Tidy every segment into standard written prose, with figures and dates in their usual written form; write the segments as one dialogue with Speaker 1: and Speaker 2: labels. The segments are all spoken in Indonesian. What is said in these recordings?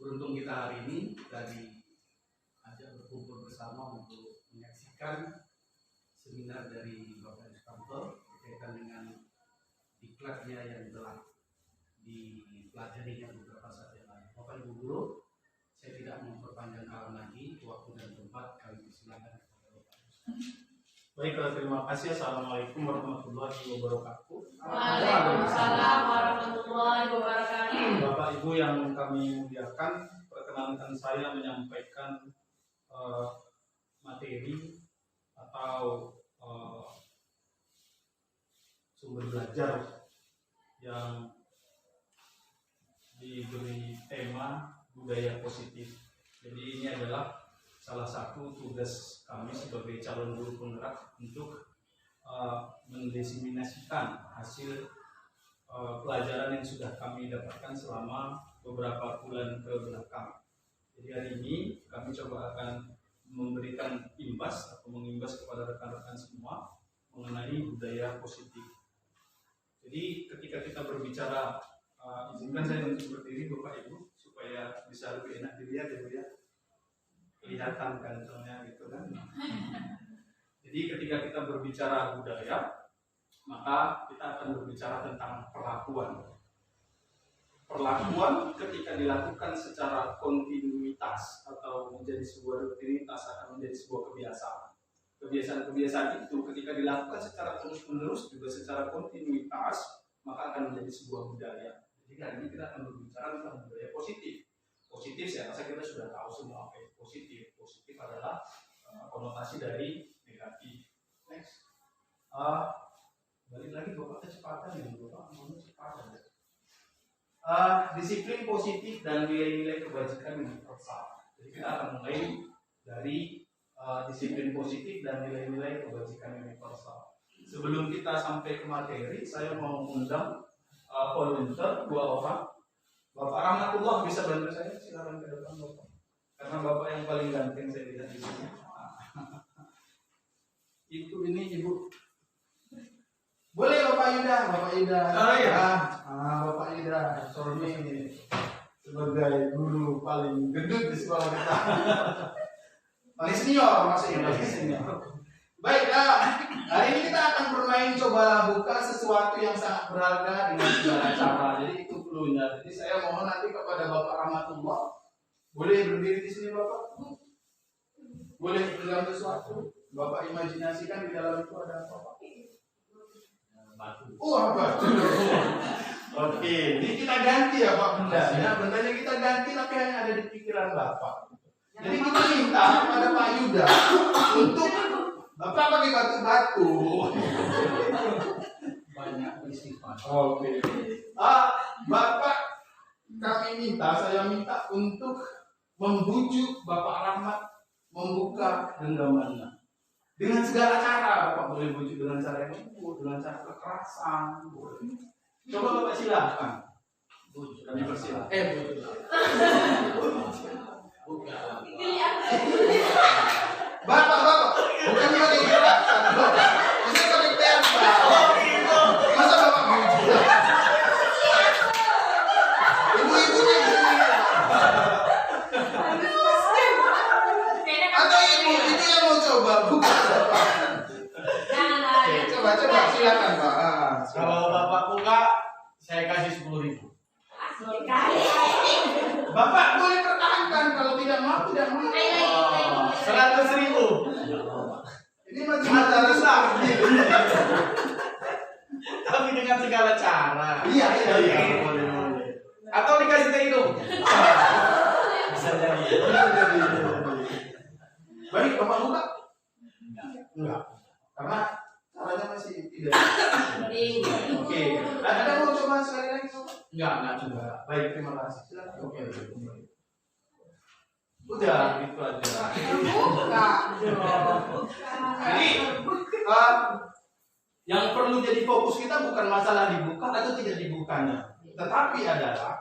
Speaker 1: Beruntung kita hari ini diajak berkumpul bersama untuk menyaksikan seminar dari Bapak Inspektor berkaitan dengan diklatnya yang telah dipelajarinya beberapa saat yang lalu. Bapak Ibu Guru, saya tidak memperpanjang kalam lagi, waktu dan tempat kami persilakan kepada Bapak.
Speaker 2: Baiklah, terima kasih. Assalamualaikum warahmatullahi wabarakatuh.
Speaker 3: Waalaikumsalam warahmatullahi wabarakatuh.
Speaker 2: Bapak Ibu yang kami muliakan, perkenankan saya menyampaikan materi atau sumber belajar yang diberi tema budaya positif. Jadi ini adalah salah satu tugas kami sebagai calon guru penggerak untuk mendiseminasikan hasil pelajaran yang sudah kami dapatkan selama beberapa bulan ke belakang. Jadi hari ini kami coba akan memberikan imbas atau mengimbas kepada rekan-rekan semua mengenai budaya positif. Jadi ketika kita berbicara, izinkan saya untuk berdiri Bapak Ibu supaya bisa lebih enak dilihat ya Bu ya. Kelihatan gantengnya gitu kan. Jadi ketika kita berbicara budaya, maka kita akan berbicara tentang perlakuan. Perlakuan ketika dilakukan secara kontinuitas atau menjadi sebuah rutinitas akan menjadi sebuah kebiasaan. Kebiasaan-kebiasaan itu ketika dilakukan secara terus-menerus juga secara kontinuitas, maka akan menjadi sebuah budaya. Jadi hari ini kita akan berbicara tentang budaya positif. Positif saya rasa kita sudah tahu semua apa itu positif. Positif adalah konotasi dari negatif. Next. Balik lagi Bapak kecepatan ya, Bapak ngomong cepat aja. Disiplin positif dan nilai-nilai kebajikan universal. Jadi kita akan mulai dari disiplin positif dan nilai-nilai kebajikan universal. Sebelum kita sampai ke materi, saya mau undang volunteer 2 orang. Bapak Rahmatullah bisa bantu saya, silakan ke depan Bapak. Karena Bapak yang paling ganteng saya lihat di sini. Itu ini Ibu. Boleh Bapak Ida, Bapak Ida. Oh iya. Bapak Ida, sorry sebagai guru paling gendut di sekolah kita. Paling senior maksudnya, paling senior. Baik, hari ini kita akan bermain cobalah buka sesuatu yang sangat berharga dengan segala cara. Jadi itu cluenya. Jadi saya mohon nanti kepada Bapak Rahmatullah, boleh berdiri di sini Bapak? Boleh pegang sesuatu? Bapak imajinasikan di dalam itu ada apa Pak? Batu. Batu. Oke, ini kita ganti ya Pak bendanya. Bendanya kita ganti tapi hanya ada di pikiran Bapak. Jadi kita minta kepada Pak Yuda untuk Bapak pakai batu-batu. Banyak bersifat. Oke. Bapak saya minta untuk membujuk Bapak Rahmat membuka genggamannya. Dengan segala cara, Bapak boleh bujuk dengan cara yang empuk, dengan cara kekerasan, boleh. Coba Bapak silakan. Bujuk, kami persilakan. Bujuk. Buka. Bapak, bukan pakai gerakan. Bisa pakai tempat. Masa Bapak bujuk? Ibu-ibunya gini. Atau ibu yang mau coba buka Bapak. Coba silakan Pak.
Speaker 4: Kalau Bapak buka, saya kasih 10.000.
Speaker 2: Bapak boleh pertahankan, kalau tidak mau.
Speaker 4: 100.000.
Speaker 2: Ini macam acara sakti.
Speaker 4: Tapi dengan segala cara.
Speaker 2: Iya.
Speaker 4: Boleh. Atau dikasih teh hidung. Bisa jadi.
Speaker 2: Baik, Bapak buka? Enggak. Karena caranya masih tidak. Oke. Ada mau coba sekali lagi Bapak? Enggak coba. Baik, terima kasih. Silakan. Oke. Udah, gitu aja.
Speaker 3: Buka.
Speaker 2: Jadi, yang perlu jadi fokus kita bukan masalah dibuka atau tidak dibukanya, tetapi adalah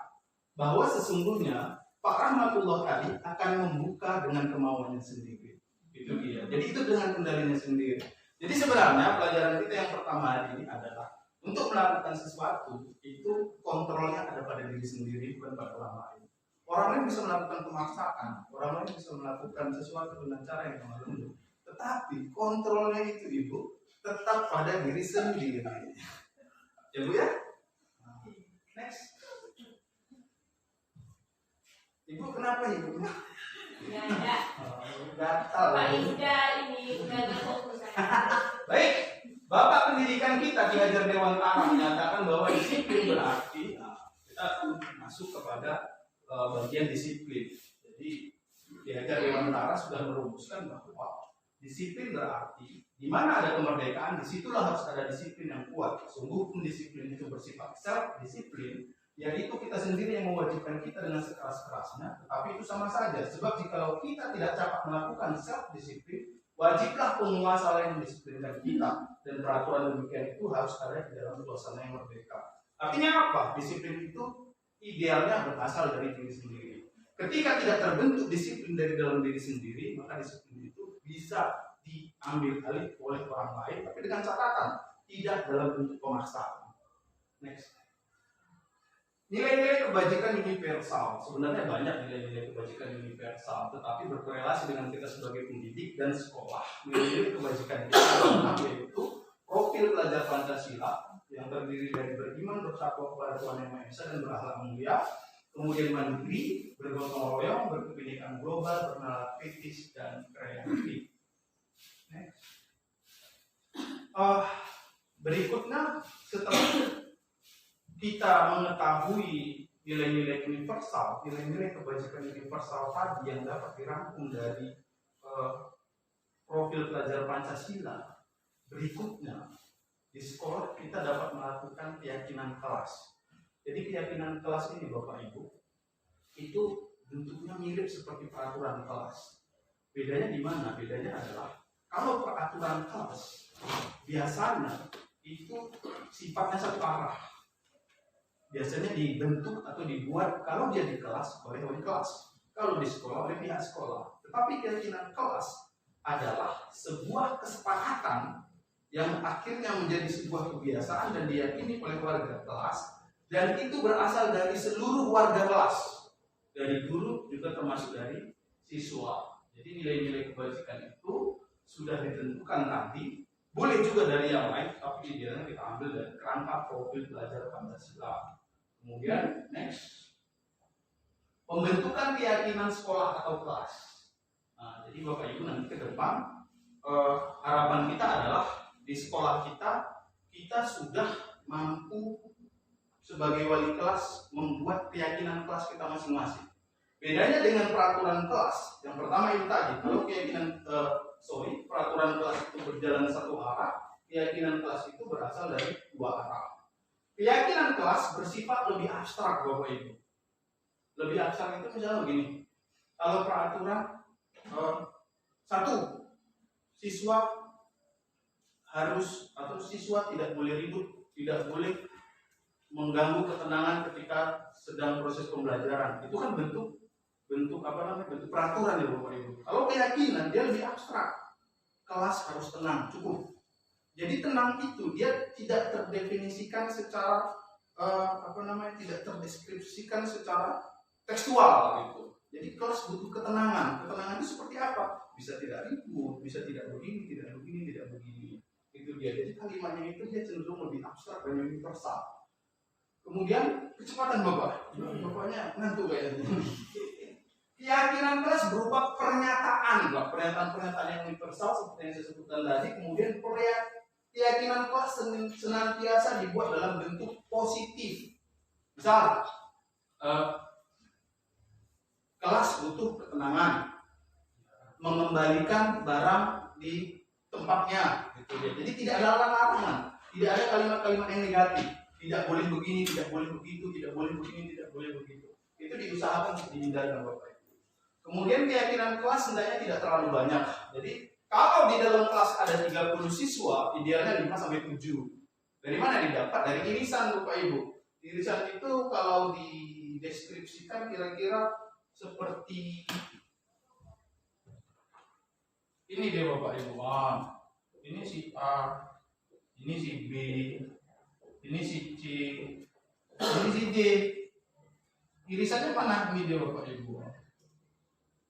Speaker 2: bahwa sesungguhnya Pak Rahmatullah tadi akan membuka dengan kemauannya sendiri. Itu dia. Jadi itu dengan kendalinya sendiri. Jadi sebenarnya pelajaran kita yang pertama hari ini adalah untuk melakukan sesuatu itu kontrolnya ada pada diri sendiri bukan pada orang lain. Orang lain bisa melakukan pemaksaan, orang lain bisa melakukan sesuatu dengan cara yang lembut. Tetapi kontrolnya itu ibu tetap pada diri sendiri. Ya bu ya. Next. Ibu kenapa ibu?
Speaker 3: Ya, ya.
Speaker 2: Gatal.
Speaker 3: Pak Ida ini udah gak fokus.
Speaker 2: Baik, Bapak pendidikan kita di Hajar Dewantara menyatakan bahwa disiplin berarti kita masuk kepada bagian disiplin. Jadi di Hajar Dewantara sudah merumuskan bahwa disiplin berarti di mana ada kemerdekaan, disitulah harus ada disiplin yang kuat. Sungguh pun disiplin itu bersifat self disiplin, yaitu kita sendiri yang mewajibkan kita dengan sekeras-kerasnya. Tetapi itu sama saja, sebab jikalau kita tidak dapat melakukan self disiplin, wajiblah penguasa lain mendisiplinkan kita, dan peraturan demikian itu harus ada di dalam suasana yang merdeka. Artinya apa? Disiplin itu idealnya berasal dari diri sendiri. Ketika tidak terbentuk disiplin dari dalam diri sendiri, maka disiplin itu bisa diambil alih oleh orang lain, tapi dengan catatan tidak dalam bentuk pemaksaan. Next. Nilai-nilai kebajikan universal. Sebenarnya banyak nilai-nilai kebajikan universal, tetapi berkorelasi dengan kita sebagai pendidik dan sekolah. Nilai-nilai kebajikan kita yaitu profil pelajar Pancasila yang terdiri dari beriman, bertakwa kepada Tuhan Yang Maha Esa dan berakhlak mulia, kemudian mandiri, bergotong royong, berkebinekaan global, bernalar kritis dan kreatif. Next. Berikutnya, setelah kita mengetahui nilai-nilai universal, nilai-nilai kebajikan universal tadi yang dapat dirangkum dari profil pelajar Pancasila, berikutnya di sekolah kita dapat melakukan keyakinan kelas. Jadi keyakinan kelas ini Bapak Ibu itu bentuknya mirip seperti peraturan kelas. Bedanya di mana? Bedanya adalah kalau peraturan kelas biasanya itu sifatnya satu arah. Biasanya dibentuk atau dibuat kalau dia di kelas oleh wali kelas, kalau di sekolah oleh pihak sekolah. Tetapi keyakinan kelas adalah sebuah kesepakatan yang akhirnya menjadi sebuah kebiasaan dan diyakini oleh warga kelas, dan itu berasal dari seluruh warga kelas, dari guru juga termasuk dari siswa. Jadi nilai-nilai kebajikan itu sudah ditentukan tadi, boleh juga dari yang lain, tapi idealnya kita ambil dari kerangka profil pelajar Pancasila. Kemudian next, pembentukan keyakinan sekolah atau kelas. Nah, jadi Bapak Ibu nanti ke depan harapan kita adalah di sekolah kita sudah mampu sebagai wali kelas membuat keyakinan kelas kita masing-masing. Bedanya dengan peraturan kelas, yang pertama itu tadi, kalau keyakinan peraturan kelas itu berjalan satu arah, keyakinan kelas itu berasal dari dua arah. Keyakinan kelas bersifat lebih abstrak Bapak Ibu. Lebih abstrak itu misalnya begini, kalau peraturan satu, siswa harus atau siswa tidak boleh ribut, tidak boleh mengganggu ketenangan ketika sedang proses pembelajaran. Itu kan bentuk bentuk peraturan ya Bapak Ibu. Kalau keyakinan dia lebih abstrak. Kelas harus tenang, cukup. Jadi tenang itu dia tidak terdefinisikan secara tidak terdeskripsikan secara tekstual gitu. Jadi kelas butuh ketenangan. Ketenangan itu seperti apa? Bisa tidak ribut, bisa tidak begini, tidak begini, tidak begini. Itu dia. Jadi kalimatnya itu dia cenderung lebih abstrak dan universal. Kemudian kecepatan Bapak. Bapaknya ngantuk kayaknya. Keyakinan kelas berupa pernyataan, pernyataan-pernyataan yang universal seperti yang saya sebutkan tadi. Kemudian keyakinan kelas senantiasa dibuat dalam bentuk positif. Misal, kelas butuh ketenangan, mengembalikan barang di tempatnya, gitu ya. Jadi tidak ada larangan, tidak ada kalimat-kalimat yang negatif. Tidak boleh begini, tidak boleh begitu, tidak boleh begini, tidak boleh begitu. Itu diusahakan untuk dihindarkan Bapak. Kemudian keyakinan kelas hendaknya tidak terlalu banyak. Jadi kalau di dalam kelas ada 30 siswa, idealnya 5 sampai 7. Dari mana didapat? Dari irisan Bapak Ibu. Irisan itu kalau dideskripsikan kira-kira seperti ini deh Bapak Ibu. Ini si A, ini si B, ini si C, ini si D. irisannya mana? Ini dia Bapak Ibu.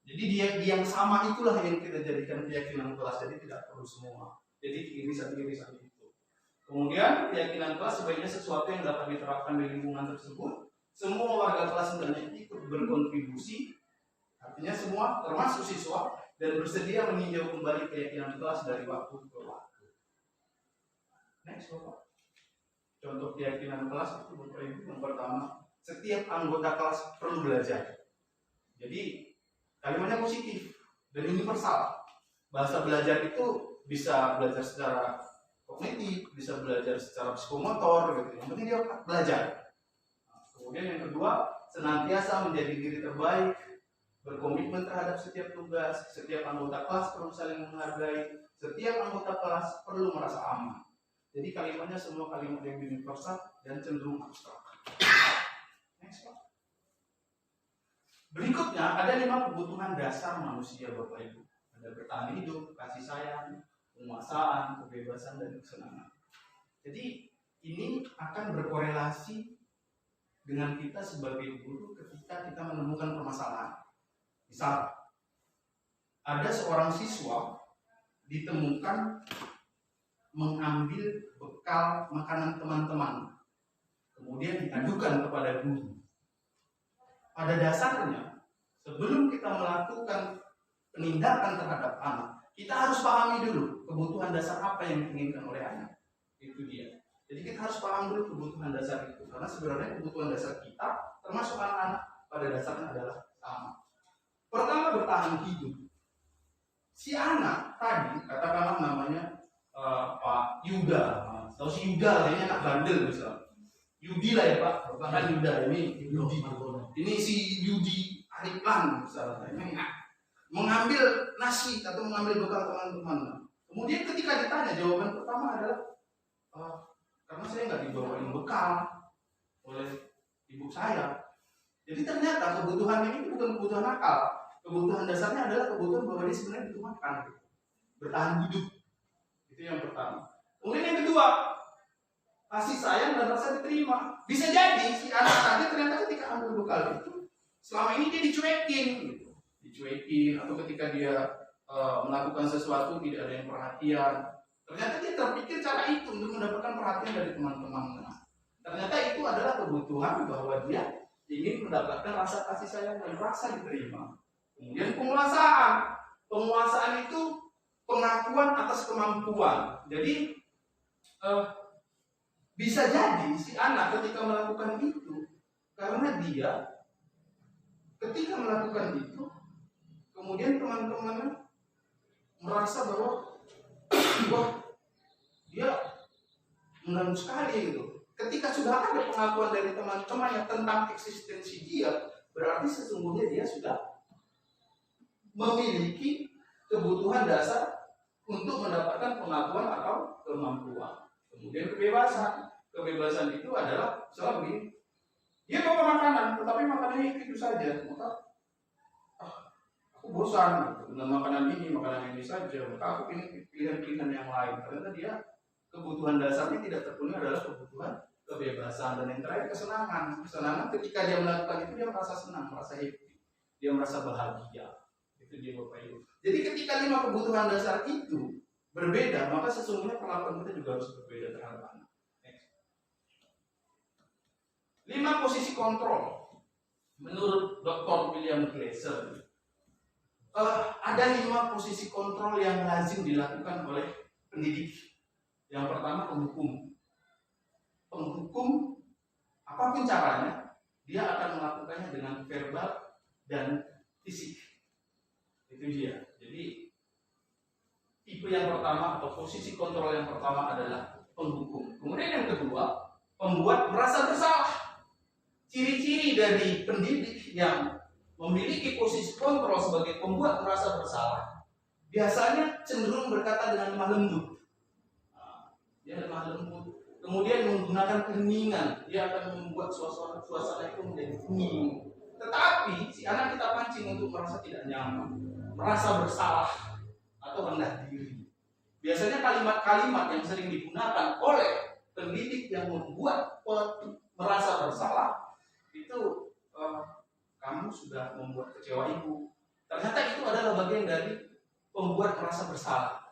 Speaker 2: Jadi dia yang sama itulah yang kita jadikan keyakinan kelas. Jadi tidak perlu semua. Jadi irisan-irisan itu. Kemudian keyakinan kelas sebaiknya sesuatu yang dapat diterapkan di lingkungan tersebut. Semua warga kelas hendaknya ikut berkontribusi. Artinya semua termasuk siswa dan bersedia meninjau kembali keyakinan kelas dari waktu ke waktu. Next Bapak. Contoh keyakinan kelas itu Bapak Ibu yang pertama, setiap anggota kelas perlu belajar. Jadi kalimatnya positif dan universal. Bahasa belajar itu bisa belajar secara kognitif, bisa belajar secara psikomotor gitu. Yang penting dia belajar. Kemudian yang kedua, senantiasa menjadi diri terbaik, berkomitmen terhadap setiap tugas, setiap anggota kelas perlu saling menghargai, setiap anggota kelas perlu merasa aman. Jadi kalimatnya semua kalimat yang universal dan cenderung abstrak. Next, Pak. Berikutnya ada 5 kebutuhan dasar manusia Bapak Ibu. Ada bertahan hidup, kasih sayang, penguasaan, kebebasan, dan kesenangan. Jadi ini akan berkorelasi dengan kita sebagai guru ketika kita menemukan permasalahan. Misal, ada seorang siswa ditemukan mengambil bekal makanan teman-teman, kemudian diadukan kepada guru. Pada dasarnya, sebelum kita melakukan penindakan terhadap anak, kita harus pahami dulu kebutuhan dasar apa yang diinginkan oleh anak. Itu dia. Jadi kita harus paham dulu kebutuhan dasar itu, karena sebenarnya kebutuhan dasar kita, termasuk anak-anak, pada dasarnya adalah sama. Pertama, bertahan hidup. Si anak tadi, katakanlah namanya Pak Yuda, atau si Yuda, ini anak bandel misalnya. Yudi lah ya Pak, bukan Yuda, ini Yudi. Ini si Yudi Ariflan misalnya, ini mengambil nasi atau mengambil bekal teman-teman. Kemudian ketika ditanya, jawaban pertama adalah karena saya nggak dibawain bekal oleh ibu saya. Jadi ternyata kebutuhan ini bukan kebutuhan akal. Kebutuhan dasarnya adalah kebutuhan bahwa dia sebenarnya butuh makan, bertahan hidup. Itu yang pertama. Kemudian yang kedua, kasih sayang dan rasa diterima. Bisa jadi si anak tadi ternyata ketika ambil bekal itu, selama ini dia dicuekin, gitu. Dicuekin, atau ketika dia melakukan sesuatu tidak ada yang perhatian. Ternyata dia terpikir cara itu untuk mendapatkan perhatian dari teman-teman. Ternyata itu adalah kebutuhan bahwa dia ingin mendapatkan rasa kasih sayang dan rasa diterima. Kemudian penguasaan. Penguasaan itu pengakuan atas kemampuan. Jadi bisa jadi si anak ketika melakukan itu, karena dia ketika melakukan itu, kemudian teman-temannya merasa bahwa wah, dia mengganggu sekali gitu. Ketika sudah ada pengakuan dari teman-temannya tentang eksistensi dia, berarti sesungguhnya dia sudah memiliki kebutuhan dasar untuk mendapatkan pengakuan atau kemampuan. Kemudian kebebasan. Kebebasan itu adalah misalnya begini, dia bawa makanan, tetapi makanannya itu saja. Maka aku bosan dengan makanan ini saja. Maka aku pilih pilihan-pilihan yang lain. Ternyata dia kebutuhan dasarnya tidak terpenuhi adalah kebutuhan kebebasan. Dan yang terakhir kesenangan. Kesenangan ketika dia melakukan itu dia merasa senang, merasa happy, dia merasa bahagia. Itu dia Bapak Ibu. Jadi ketika 5 kebutuhan dasar itu berbeda, maka sesungguhnya perlakuan kita juga harus berbeda terhadap anak. Next. 5 posisi kontrol. Menurut Dr. William Glasser, ada 5 posisi kontrol yang lazim dilakukan oleh pendidik. Yang pertama, penghukum. Penghukum, apapun caranya, dia akan melakukannya dengan verbal dan fisik. Itu dia. Jadi tipe yang pertama atau posisi kontrol yang pertama adalah penghukum. Kemudian yang kedua, pembuat merasa bersalah. Ciri-ciri dari pendidik yang memiliki posisi kontrol sebagai pembuat merasa bersalah, biasanya cenderung berkata dengan lemah lembut. Dia lemah lembut. Kemudian menggunakan keheningan, dia akan membuat suasana itu menjadi hening. Tetapi si anak kita pancing untuk merasa tidak nyaman, merasa bersalah atau rendah diri. Biasanya kalimat-kalimat yang sering digunakan oleh pendidik yang membuat merasa bersalah itu
Speaker 1: kamu sudah membuat kecewa ibu. Ternyata itu adalah bagian dari membuat merasa bersalah.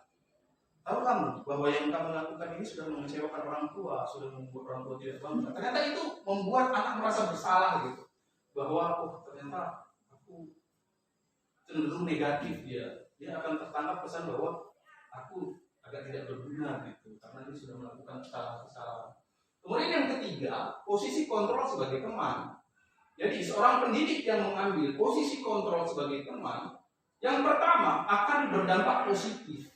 Speaker 1: Tahu kamu bahwa yang kamu lakukan ini sudah mengecewakan orang tua, sudah membuat orang tua tidak bangga. Ternyata itu membuat anak merasa bersalah gitu. Bahwa ternyata aku cenderung negatif dia. Dia akan tertangkap pesan bahwa aku agak tidak berguna gitu karena dia sudah melakukan kesalahan-kesalahan. Kemudian yang ketiga, posisi kontrol sebagai teman. Jadi seorang pendidik yang mengambil posisi kontrol sebagai teman, yang pertama akan berdampak positif.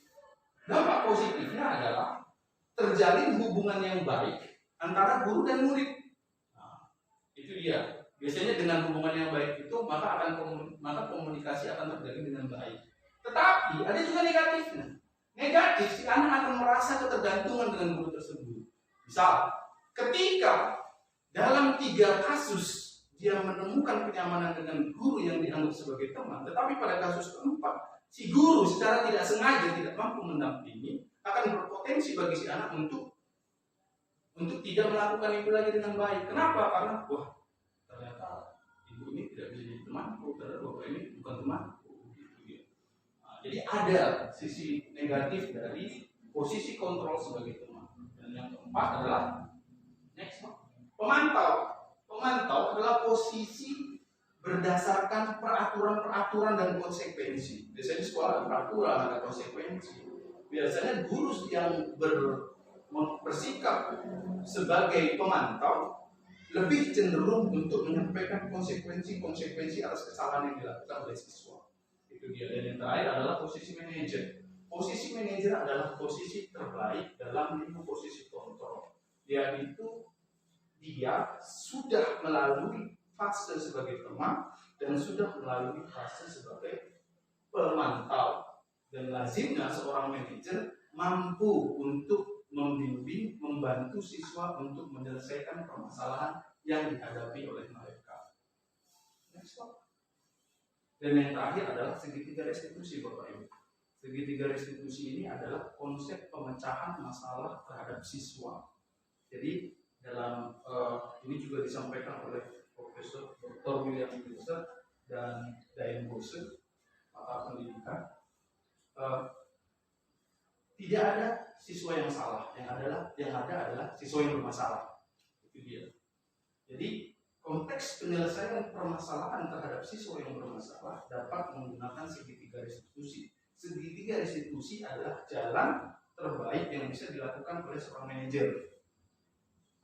Speaker 1: Dampak positifnya adalah terjalin hubungan yang baik antara guru dan murid. Nah, itu dia. Biasanya dengan hubungan yang baik itu maka komunikasi akan terjalin dengan baik. Tetapi ada juga negatifnya. Negatif, si anak akan merasa ketergantungan dengan guru tersebut. Misal, ketika dalam 3 kasus dia menemukan kenyamanan dengan guru yang dianggap sebagai teman, tetapi pada kasus keempat si guru secara tidak sengaja tidak mampu mendampingi, akan berpotensi bagi si anak untuk tidak melakukan itu lagi dengan baik. Kenapa? Karena wah, ternyata ibu ini tidak bisa jadi temanku, ternyata bapak ini bukan temanku. Nah, jadi ada sisi negatif dari posisi kontrol sebagai teman. Dan yang keempat adalah pemantau. Pemantau adalah posisi berdasarkan peraturan-peraturan dan konsekuensi. Biasanya di sekolah ada peraturan, ada konsekuensi. Biasanya guru yang bersikap sebagai pemantau lebih cenderung untuk menyampaikan konsekuensi atas kesalahan yang dilakukan oleh siswa. Itu dia. Dan yang terakhir adalah posisi manajer. Posisi manajer adalah posisi terbaik dalam lingkup posisi kontrol. Yaitu dia sudah melalui fase sebagai teman dan sudah melalui fase sebagai pemantau. Dan lazimnya seorang manajer mampu untuk membimbing, membantu siswa untuk menyelesaikan permasalahan yang dihadapi oleh mereka. Dan yang terakhir adalah segitiga restitusi, Bapak Ibu. Segitiga restitusi ini adalah konsep pemecahan masalah terhadap siswa. Jadi dalam ini juga disampaikan oleh Profesor Dr. William Wilson dan Diane Bose, pakar pendidikan. Tidak ada siswa yang salah, yang ada adalah siswa yang bermasalah. Itu dia. Jadi konteks penyelesaian permasalahan terhadap siswa yang bermasalah dapat menggunakan segitiga restitusi. Segitiga restitusi adalah jalan terbaik yang bisa dilakukan oleh seorang manajer.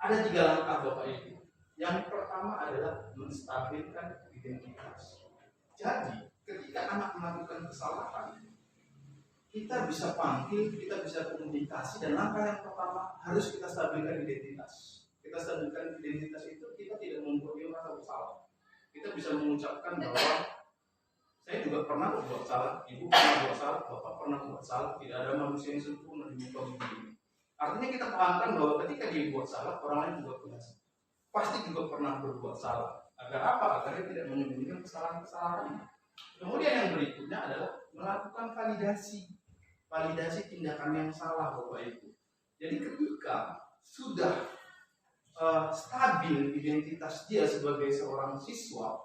Speaker 1: Ada 3 langkah, Bapak Ibu. Yang pertama adalah menstabilkan identitas. Jadi, ketika anak melakukan kesalahan, kita bisa panggil, kita bisa komunikasi, dan langkah yang pertama harus kita stabilkan identitas. Kita stabilkan identitas itu, kita tidak membuat dia merasa bersalah. Kita bisa mengucapkan bahwa saya juga pernah berbuat salah, ibu pernah berbuat salah, bapak pernah berbuat salah, tidak ada manusia yang sempurna di muka bumi ini. Artinya kita pahamkan bahwa ketika dia buat salah, orang lain juga punya salah. Pasti juga pernah berbuat salah. Agar apa? Agar dia tidak menyembunyikan kesalahan-kesalahannya. Kemudian yang berikutnya adalah melakukan validasi tindakan yang salah, Bapak Ibu. Jadi ketika sudah stabil identitas dia sebagai seorang siswa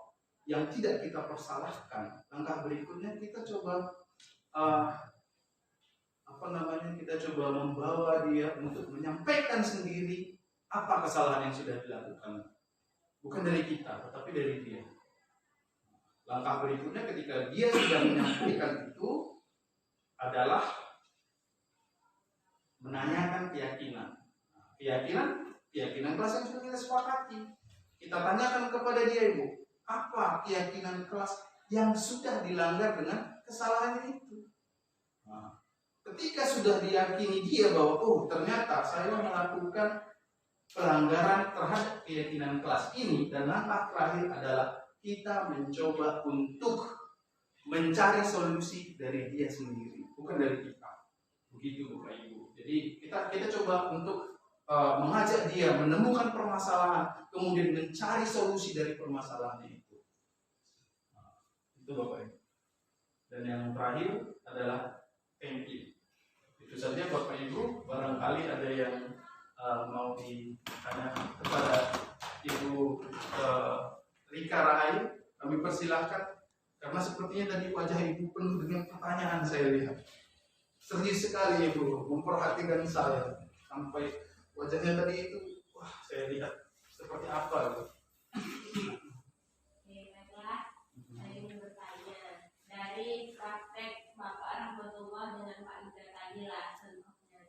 Speaker 1: yang tidak kita persalahkan, langkah berikutnya kita coba kita coba membawa dia untuk menyampaikan sendiri apa kesalahan yang sudah dilakukan. Bukan dari kita, tetapi dari dia. Langkah berikutnya ketika dia sudah menyampaikan itu adalah menanyakan keyakinan. Keyakinan kelas yang sudah kita sepakati. Kita tanyakan kepada dia, Ibu, apa keyakinan kelas yang sudah dilanggar dengan kesalahan itu? Nah, ketika sudah diyakini dia bahwa ternyata saya melakukan pelanggaran terhadap keyakinan kelas ini, dan langkah terakhir adalah kita mencoba untuk mencari solusi dari dia sendiri, bukan dari kita. Begitu, Bapak Ibu. Jadi kita coba untuk mengajak dia menemukan permasalahan, kemudian mencari solusi dari permasalahan itu. Itu, Bapak Ibu. Dan yang terakhir adalah thank you. Itu saja, Bapak Ibu. Barangkali ada yang mau ditanyakan kepada Ibu Rika Rahayu
Speaker 2: Kami persilahkan, karena sepertinya tadi wajah ibu penuh dengan pertanyaan saya lihat. Serius sekali ibu memperhatikan saya sampai wajahnya tadi itu, wah saya lihat seperti apa itu.
Speaker 3: Oke, baiklah. Saya ingin bertanya dari praktek Bapak Rahmatullah dengan Pak Ida tadi lah contohnya.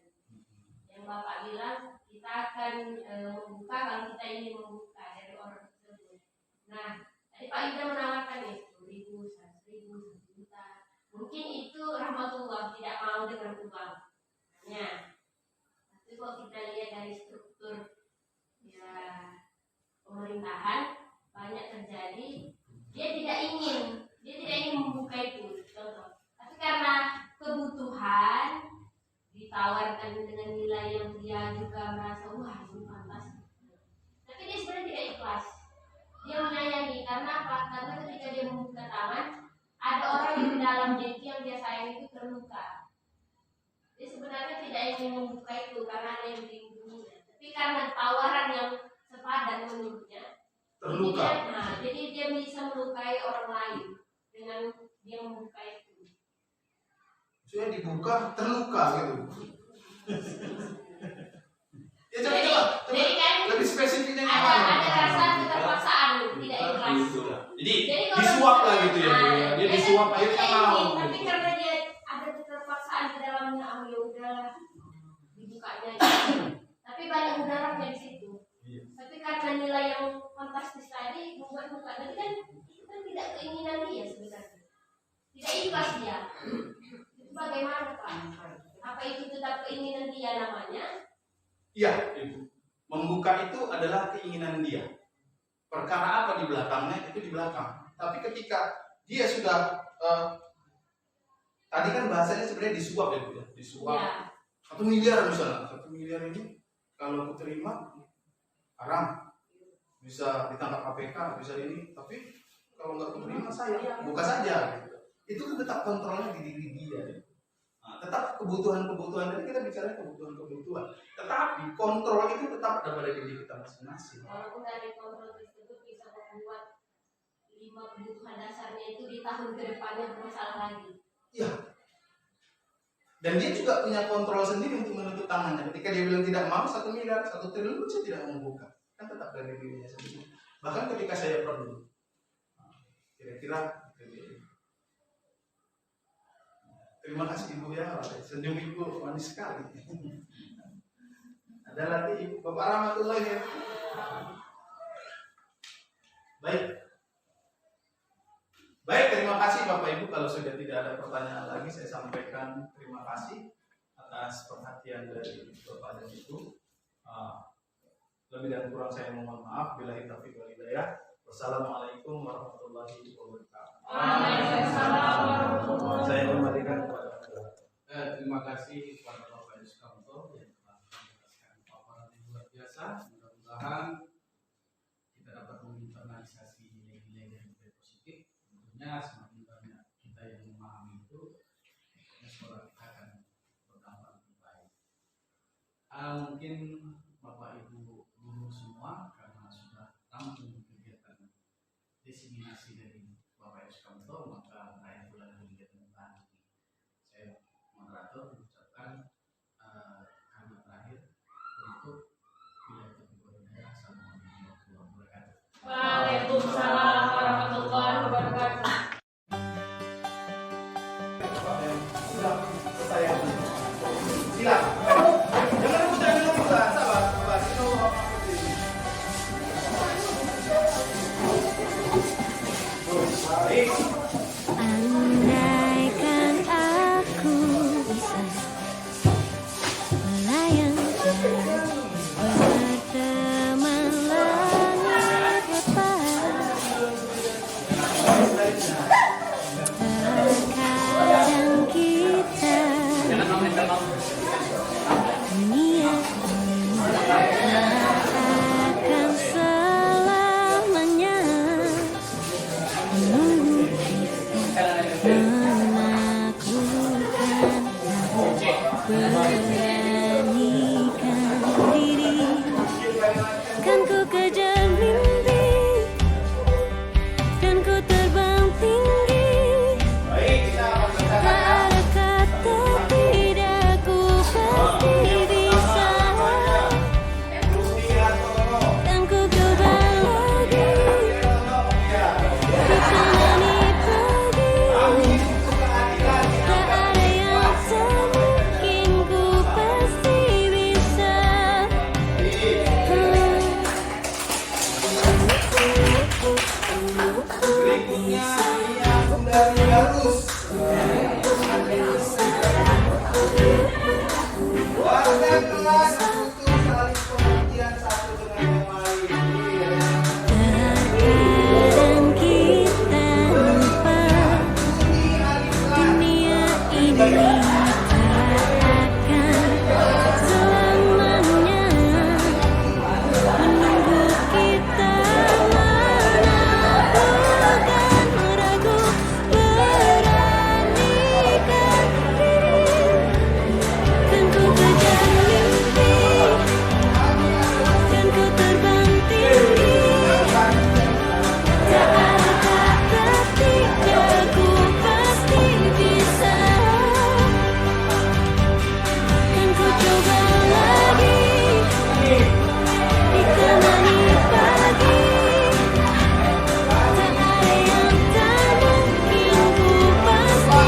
Speaker 3: Yang Bapak bilang kita akan membuka kalau kita ingin membuka dari orang tersebut. Nah, tadi Pak Ida menawarkan nih 10.000, 100.000, 1 juta. Mungkin itu Rahmatullah tidak mau dengan uang. Hanya, tapi kalau kita lihat dari struktur ya pemerintahan banyak terjadi, dia tidak ingin membuka itu contoh. Tapi karena kebutuhan ditawarkan dengan nilai yang dia juga merasa wah ini fantastis. Tapi dia sebenarnya tidak ikhlas. Dia menyayangi karena apa? Karena ketika dia membuka tangan, ada orang yang di dalam diri yang dia sayang itu terluka. Dia sebenarnya tidak ingin membuka itu karena ada yang dilindunginya. Tapi karena tawaran yang sepadan menurutnya,
Speaker 2: Terluka.
Speaker 3: jadi dia bisa melukai orang lain dengan dia membuka itu.
Speaker 2: Saya dibuka terluka gitu. Ya coba
Speaker 3: Jadi kan
Speaker 2: lebih spesifiknya
Speaker 3: ada rasa keterpaksaan, tidak ikhlas.
Speaker 4: Jadi
Speaker 3: kalau
Speaker 4: disuap lah gitu ya, Bu.
Speaker 3: nah,
Speaker 4: Dia disuap
Speaker 3: dia
Speaker 4: akhirnya
Speaker 3: ingin,
Speaker 4: mau.
Speaker 3: tapi
Speaker 4: Gitu.
Speaker 3: karena dia ada keterpaksaan di dalamnya, oh ya udahlah dibukanya. Gitu. Tapi banyak mudaratnya di situ.
Speaker 4: Iya.
Speaker 3: Tapi karena nilai yang fantastis tadi membuat buka, tapi kan itu kan tidak keinginan dia sebenarnya, tidak ikhlas dia. Itu bagaimana Pak? Apa itu tetap keinginan dia namanya?
Speaker 2: Iya, Ibu. Membuka itu adalah keinginan dia. Perkara apa di belakangnya itu di belakang. Tapi ketika dia sudah tadi kan bahasanya sebenarnya disuap ya, Bu ya. Disuap.
Speaker 3: Ya.
Speaker 2: 1 miliar misalnya. 1 miliar ini kalau aku terima haram. Bisa ditangkap KPK, bisa ini. Tapi kalau nggak terima saya buka saja gitu. Itu kan tetap kontrolnya di diri dia. Nah, tetap kebutuhan-kebutuhan, tadi kita bicara kebutuhan-kebutuhan, tetapi kontrol itu tetap ada pada diri kita masing-masing.
Speaker 3: Walaupun dari kontrol tersebut bisa membuat 5 kebutuhan dasarnya itu di tahun kedepannya bermasalah lagi.
Speaker 2: Iya. Dan dia juga punya kontrol sendiri untuk menutup tangannya. Ketika dia bilang tidak mau 1 miliar, 1 triliun, saya tidak mau membuka. Kan tetap dari dirinya sendiri. Bahkan ketika saya perlu, kira-kira terima kasih Ibu ya, senyum Ibu manis sekali. Ada lagi Ibu, Bapak Rahmatullah ya. Baik, terima kasih Bapak Ibu. Kalau sudah tidak ada pertanyaan lagi, saya sampaikan terima kasih atas perhatian dari Bapak dan Ibu. Lebih dan kurang saya mohon maaf. Billahi taufiq wal hidayah. Wassalamualaikum warahmatullahi wabarakatuh.
Speaker 3: Waalaikumsalam warahmatullahi wabarakatuh.
Speaker 2: Saya kembalikan kepada
Speaker 1: Terima kasih kepada Bapak Yuskawanto yang telah menjelaskan paparan yang luar biasa. Mudah-mudahan kita dapat menginternalisasi nilai-nilai yang lebih positif. Tentunya semakin banyak kita yang memahami itu, sekolah kita akan bertambah lebih baik. Mungkin Bapak Ibu guru semua karena sudah lama kegiatan diseminasi dari Bapak Yuskawanto, maka terakhir bulan kegiatan tadi saya moderator mengucapkan kalimat terakhir untuk wilayah Kebupaten Assalamualaikum warahmatullahi wabarakatuh.
Speaker 3: Waalaikumsalam warahmatullahi wabarakatuh.
Speaker 2: Silakan. Jangan rebutan dulu, sabar. Baik.
Speaker 5: Andaikan aku bisa melayang berteman langit lepas, terkadang kita dunia akan selamanya menunggu menaklukkan beranikan diri, kan ku kejar mimpi, kan ku
Speaker 2: dari Garus. Warga kelas butuh saling pengertian satu dengan yang lain.
Speaker 5: Terkadang kita lupa dunia ini tak akan selamanya menunggu kita. Mana bukan ragu beranikan diri. Kan ku kejar mimpi, kan ku terbang tinggi. Tak ada kata tidak, ku pasti bisa. Kan ku coba lagi, ditemani pagi. Tak ada yang tak mungkin, ku pasti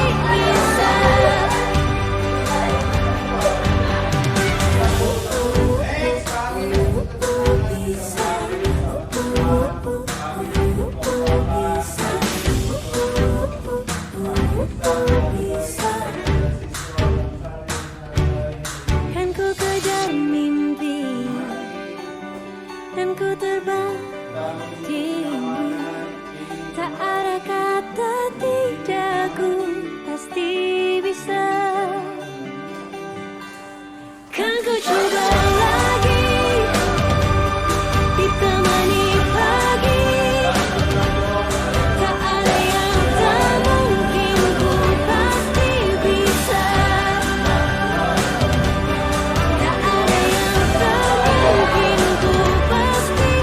Speaker 5: bisa. Kan ku kejar mimpi, dan ku terbang tinggi. Tak ada kata tidak, ku pasti bisa. Kan ku coba lagi, ditemani pagi. Tak ada yang tak mungkin, ku pasti bisa. Tak ada yang tak mungkin, ku pasti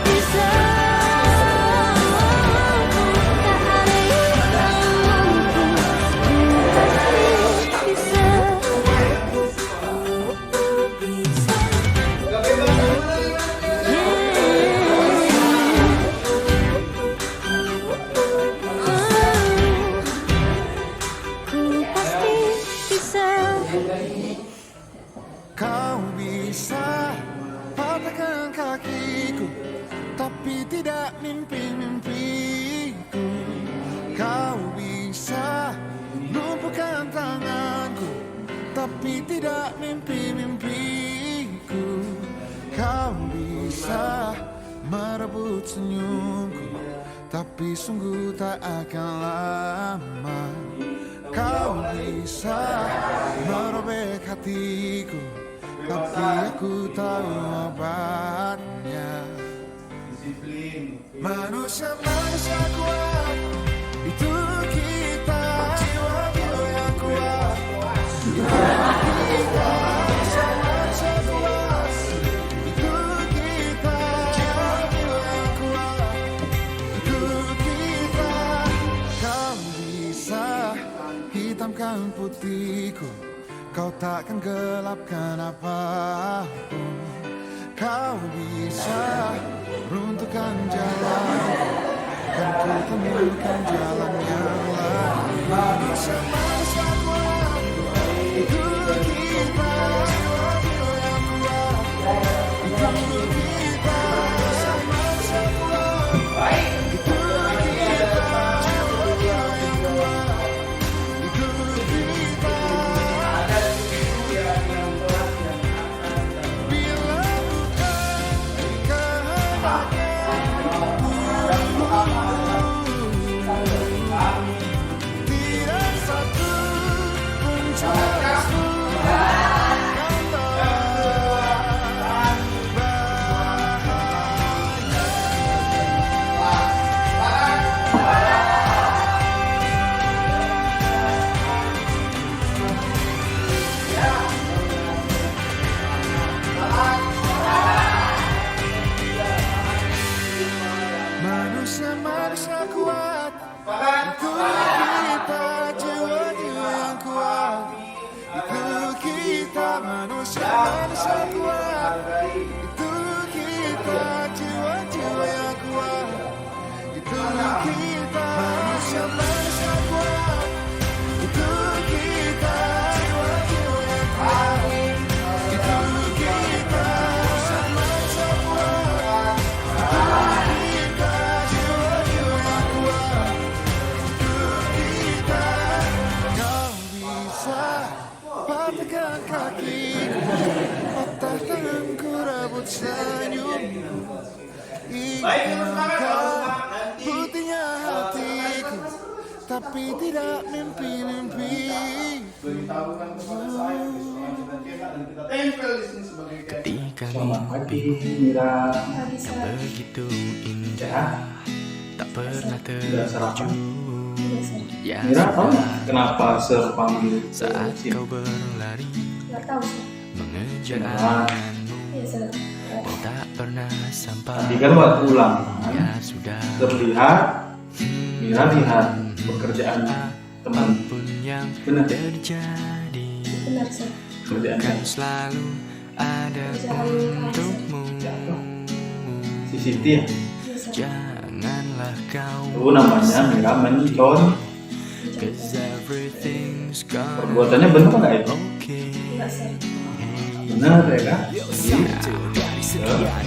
Speaker 5: bisa. Tak ada yang tak mungkin, ku pasti bisa. Ku pasti bisa.
Speaker 6: Kau bisa patahkan kakiku, tapi tidak mimpi-mimpiku. Kau bisa lumpuhkan tanganku, tapi tidak mimpi-mimpiku. Kau bisa merebut senyumku, tapi sungguh tak akan lama. Kau bisa merobek hatiku, tapi aku tahu obatnya. Manusia-manusia kuat, itu kita. Jiwa-jiwa yang kuat, itu kita. Manusia-manusia kuat, itu kita. Jiwa-jiwa yang kuat, itu kita. Kau bisa hitamkan putihku, kau takkan gelapkan apapun. Kau bisa runtuhkan jalanku, kan ku temukan jalan yang lain. Manusia-manusia kuat, itu kita. Jiwa-jiwa yang kuat, itu kita. Manusia-manusia kuat, itu kita. Jiwa-jiwa yang kuat, itu kita. Bila bukan kehendaknya,
Speaker 4: Baik, semangat. Kalau semangat nanti.
Speaker 6: Putihnya hatiku, tapi tidak mimpi-mimpi.
Speaker 2: Beritahukan kepada saya keseruan kita cetak dan kita tempel di sini sebagai kayak.
Speaker 7: Ketika
Speaker 2: Selamat pagi,
Speaker 7: mimpi
Speaker 2: Mira.
Speaker 7: yang begitu indah tak pernah terwujud. Ya
Speaker 2: Mira tahu
Speaker 7: sudah,
Speaker 2: nggak kenapa Sir panggil
Speaker 7: saat
Speaker 2: sini?
Speaker 7: kau berlari
Speaker 3: Nggak tahu sih.
Speaker 7: mengejar
Speaker 2: Kenapa?
Speaker 7: anganmu
Speaker 3: Iya, Sir.
Speaker 7: dan tak pernah sampai.
Speaker 2: Tadi kan waktu ulang
Speaker 7: Ya sudah,
Speaker 2: terlihat Mira lihat pekerjaan teman
Speaker 7: apapun yang
Speaker 2: benar
Speaker 7: terjadi
Speaker 3: Benar, Sir.
Speaker 2: kerjaan
Speaker 7: kan selalu ada untukmu.
Speaker 2: si Siti ya.
Speaker 3: Iya, Sir.
Speaker 7: Janganlah kau
Speaker 2: Itu namanya Mira mencon.
Speaker 7: 'cause everything's gonna
Speaker 2: Perbuatannya benar nggak itu?
Speaker 7: okay.
Speaker 3: Enggak, Sir.
Speaker 2: Benar ya kan? Jadi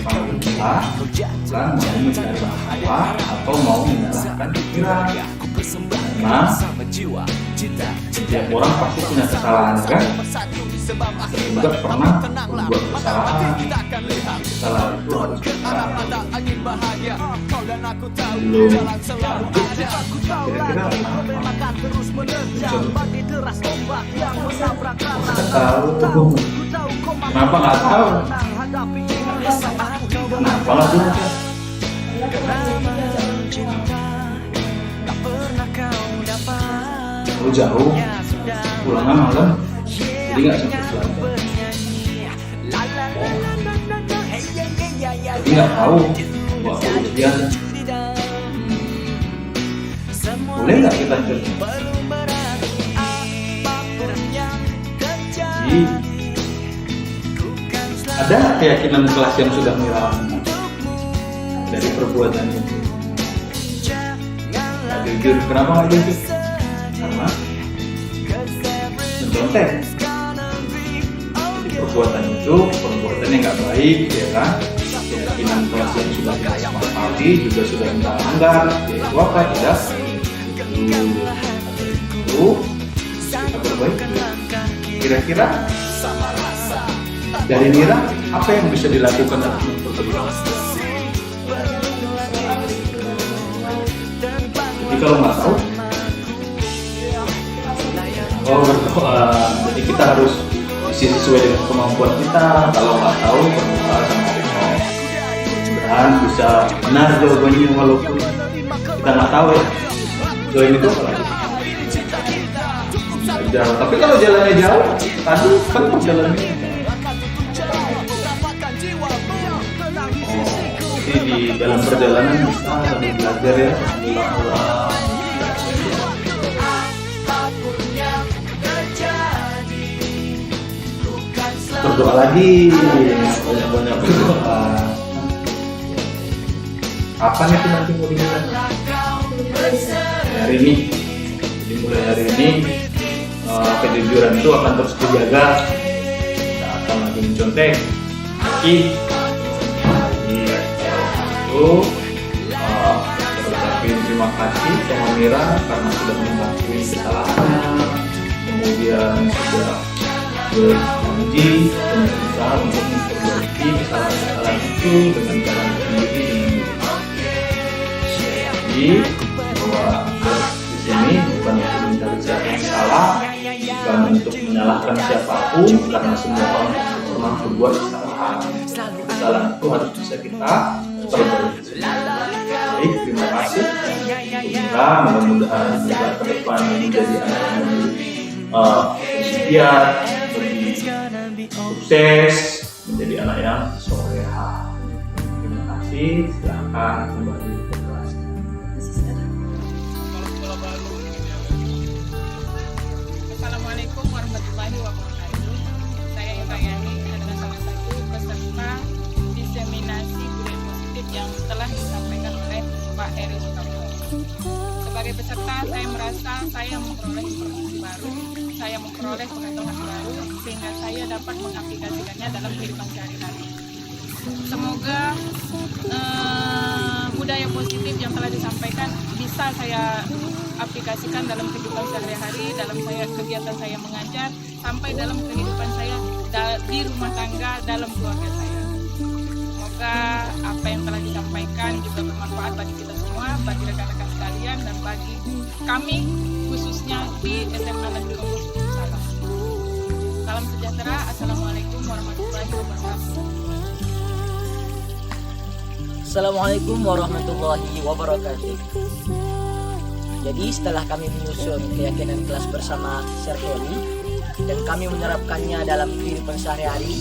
Speaker 2: panggil Mira bukan mau mencari masalah atau mau menyalahkan pikiran. Karena setiap orang pasti punya kesalahan kan? Saya juga pernah membuat kesalahan. Kesalahan itu harus kita belum kira-kira tahu kenapa nggak tahu kenapa lah tuh terlalu jauh pulangnya malam jadi nggak sempat belajar jadi nggak tahu waktu ujian boleh nggak kita coba jadi ada nggak keyakinan kelas yang sudah melakukan dari perbuatan itu nggak jujur kenapa nggak jujur karena mencontek jadi perbuatan itu perbuatan yang nggak baik ya kan keyakinan kelas yang sudah kita sepakati juga sudah kita langgar yaitu apa tidak itu kita perbaiki kira-kira dari Mira apa yang bisa dilakukan untuk memperbaiki jadi kalau nggak tahu berdoa jadi kita harus isi sesuai dengan kemampuan kita kalau nggak tahu berdoa sama Allah dan bisa benar jawabannya walaupun kita nggak tahu ya doain itu apa lagi jauh tapi kalau jalannya jauh tadi kan jalannya jadi di dalam perjalanan bisa lebih belajar ya berdoa lagi banyak-banyak berdoa kapan itu nanti mau dimulai hari ini jadi mulai hari ini kejujuran itu akan terus dijaga tidak akan lagi mencontek lagi itu terucapin terima kasih sama Mira karena sudah mengakui kesalahannya kemudian sudah berjanji dan berusaha untuk memperbaiki kesalahan-kesalahan itu dengan cara sendiri jadi bahwa di sini bukan untuk mencari siapa yang salah bukan untuk menyalahkan siapapun karena semua orang pernah berbuat kesalahan itu harus bisa kita perbaiki. Baik, terima kasih. Kita mudah-mudahan juga ke depan menjadi anak yang giat, lebih sukses, menjadi anak yang soleha. Terima kasih. Silakan kembali ke kelas.
Speaker 8: Assalamualaikum warahmatullahi wabarakatuh. Saya Irayani adalah salah satu peserta diseminasi budaya positif yang telah disampaikan oleh Pak Heri Sukamto. Sebagai peserta, saya merasa saya memperoleh informasi baru, saya memperoleh pengetahuan baru, sehingga saya dapat mengaplikasikannya dalam kehidupan sehari-hari. Semoga budaya positif yang telah disampaikan bisa saya aplikasikan dalam kehidupan sehari-hari, dalam kegiatan saya mengajar, sampai dalam kehidupan saya di rumah tangga, dalam keluarga saya. Semoga apa yang telah disampaikan juga bermanfaat bagi kita semua, bagi rekan-rekan sekalian, dan bagi kami khususnya di SMA Negeri Ombos Salam. Salam sejahtera. Assalamualaikum warahmatullahi wabarakatuh.
Speaker 9: Assalamualaikum warahmatullahi wabarakatuh. Jadi setelah kami menyusun keyakinan kelas bersama Sir Heri dan kami menerapkannya dalam kehidupan sehari-hari,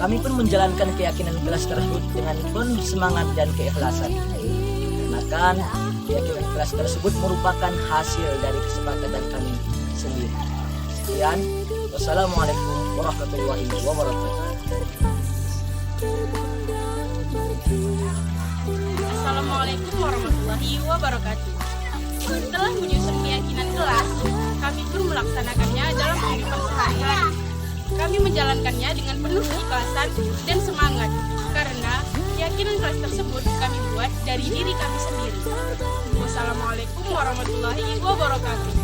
Speaker 9: kami pun menjalankan keyakinan kelas tersebut dengan penuh semangat dan keikhlasan. Karena kan keyakinan kelas tersebut merupakan hasil dari kesepakatan kami sendiri. Sekian, wassalamualaikum warahmatullahi wabarakatuh.
Speaker 10: Assalamualaikum warahmatullahi wabarakatuh. Setelah menyusun keyakinan kelas, kami pun melaksanakannya dalam kehidupan sehari-hari. Kami menjalankannya dengan penuh keikhlasan dan semangat, karena keyakinan kelas tersebut kami buat dari diri kami sendiri. Wassalamualaikum warahmatullahi wabarakatuh.